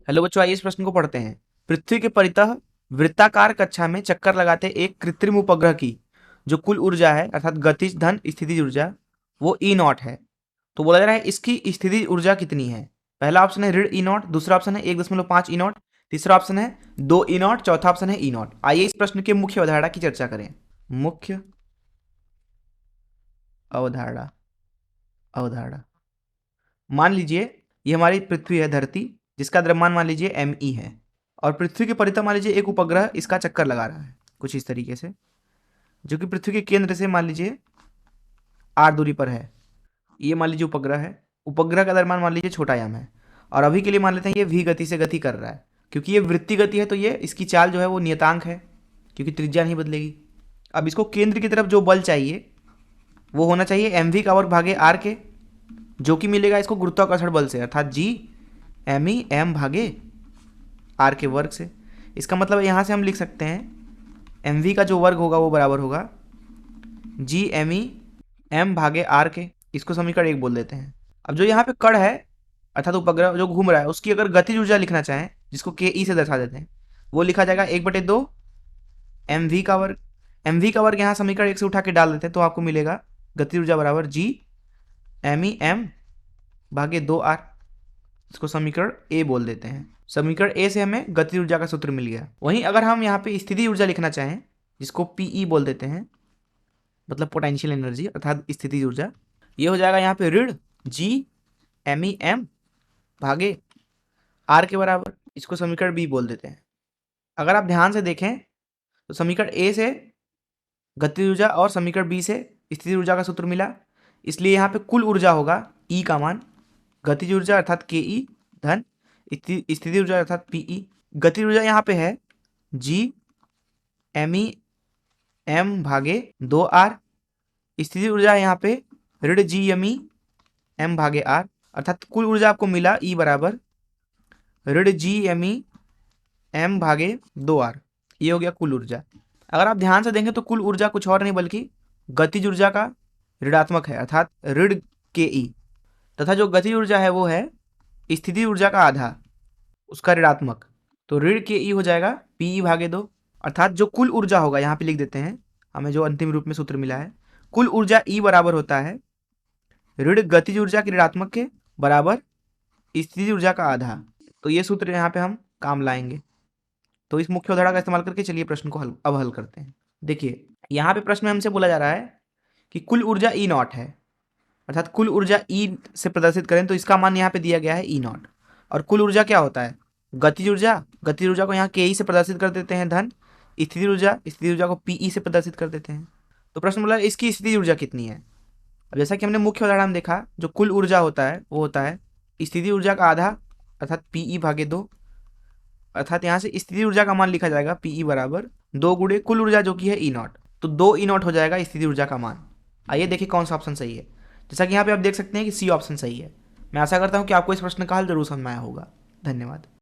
Hello बच्चों, आइए इस प्रश्न को पढ़ते हैं। पृथ्वी के परितः वृत्ताकार कक्षा में चक्कर लगाते एक कृत्रिम उपग्रह की जो कुल ऊर्जा है अर्थात गतिज धन स्थितिज ऊर्जा वो ई नॉट है। तो बोला जा रहा है इसकी स्थितिज ऊर्जा कितनी है। पहला ऑप्शन है ऋण ई नॉट, दूसरा ऑप्शन है 1.5 ई नॉट, तीसरा ऑप्शन है 2 ई नॉट, चौथा ऑप्शन है ई नॉट। आइए इस प्रश्न के मुख्य अवधारणा की चर्चा करें। मुख्य अवधारणा अवधारणा मान लीजिए ये हमारी पृथ्वी है, धरती, जिसका द्रव्यमान मान लीजिए ME है और पृथ्वी के परितः मान लीजिए एक उपग्रह इसका चक्कर लगा रहा है कुछ इस तरीके से, जो कि पृथ्वी के केंद्र से मान लीजिए r दूरी पर है। ये मान लीजिए उपग्रह है, उपग्रह का द्रव्यमान मान लीजिए छोटा m है और अभी के लिए मान लेते हैं ये v गति से गति कर रहा है। क्योंकि ये वृत्तीय गति है तो ये इसकी चाल जो है वो नियतांक है, क्योंकि त्रिज्या नहीं बदलेगी। अब इसको केंद्र की तरफ जो बल चाहिए वो होना चाहिए mv का वर्ग भागे r के, जो कि मिलेगा इसको गुरुत्वाकर्षण बल से अर्थात G ME M भागे R के वर्ग से। इसका मतलब यहाँ से हम लिख सकते हैं MV का जो वर्ग होगा वो बराबर होगा G ME M भागे R के। इसको समीकरण 1 बोल देते हैं। अब जो यहाँ पे कण है अर्थात उपग्रह जो घूम रहा है उसकी अगर गतिज ऊर्जा लिखना चाहें, जिसको KE से दर्शा देते हैं, वो लिखा जाएगा 1/2 MV का वर्ग। MV का वर्ग यहाँ समीकरण 1 से उठा के डाल देते हैं तो आपको मिलेगा गतिज ऊर्जा बराबर G ME M भागे 2R। इसको समीकरण ए बोल देते हैं। समीकरण ए से हमें गतिज ऊर्जा का सूत्र मिल गया। वहीं अगर हम यहाँ पे स्थिति ऊर्जा लिखना चाहें, जिसको PE बोल देते हैं, मतलब पोटेंशियल एनर्जी अर्थात स्थिति ऊर्जा, ये हो जाएगा यहाँ पे ऋण G ME M भागे R के बराबर। इसको समीकरण बी बोल देते हैं। अगर आप ध्यान से देखें तो समीकरण ए से गतिज ऊर्जा और समीकरण बी से स्थिति ऊर्जा का सूत्र मिला, इसलिए यहाँ पे कुल ऊर्जा होगा E का मान गतिज ऊर्जा अर्थात KE धन स्थिति ऊर्जा अर्थात PE। गतिज ऊर्जा यहाँ पे है G ME M भागे 2R, स्थिति ऊर्जा यहाँ पे ऋण G ME M भागे R, अर्थात कुल ऊर्जा आपको मिला E बराबर ऋण G ME M भागे 2R। ये हो गया कुल ऊर्जा। अगर आप ध्यान से देखें तो कुल ऊर्जा कुछ और नहीं बल्कि गतिज ऊर्जा का ऋणात्मक है अर्थात ऋण KE, तथा जो गतिज ऊर्जा है वो है स्थिति ऊर्जा का आधा, उसका ऋणात्मक। तो ऋण KE हो जाएगा PE भागे 2, अर्थात जो कुल ऊर्जा होगा यहाँ पे लिख देते हैं, हमें जो अंतिम रूप में सूत्र मिला है, कुल ऊर्जा E बराबर होता है ऋण गतिज ऊर्जा के ऋणात्मक के बराबर स्थिति ऊर्जा का आधा। तो ये सूत्र यहाँ पे हम काम लाएंगे। तो इस मुख्य उदाहरण का इस्तेमाल करके चलिए प्रश्न को अब हल करते हैं। देखिए यहाँ पे प्रश्न में हमसे बोला जा रहा है कि कुल ऊर्जा E नॉट है, अर्थात कुल ऊर्जा E से प्रदर्शित करें तो इसका मान यहाँ पे दिया गया है E नॉट। और कुल ऊर्जा क्या होता है? गतिज ऊर्जा। गतिज ऊर्जा को यहाँ KE से प्रदर्शित कर देते हैं धन, स्थिति ऊर्जा को PE से प्रदर्शित कर देते हैं। तो प्रश्न बोला इसकी स्थिति ऊर्जा कितनी है। अब जैसा कि हमने मुख्य उदाहरण में देखा, जो कुल ऊर्जा होता है वो होता है स्थिति ऊर्जा का आधा अर्थात PE भागे 2, अर्थात यहाँ से स्थिति ऊर्जा का मान लिखा जाएगा PE बराबर 2 गुणे कुल ऊर्जा जो कि है E नॉट। तो 2 E नॉट हो जाएगा स्थिति ऊर्जा का मान। आइए देखिए कौन सा ऑप्शन सही है। जैसा कि यहाँ पे आप देख सकते हैं कि सी ऑप्शन सही है। मैं आशा करता हूँ कि आपको इस प्रश्न का हल जरूर समझ में आया होगा। धन्यवाद।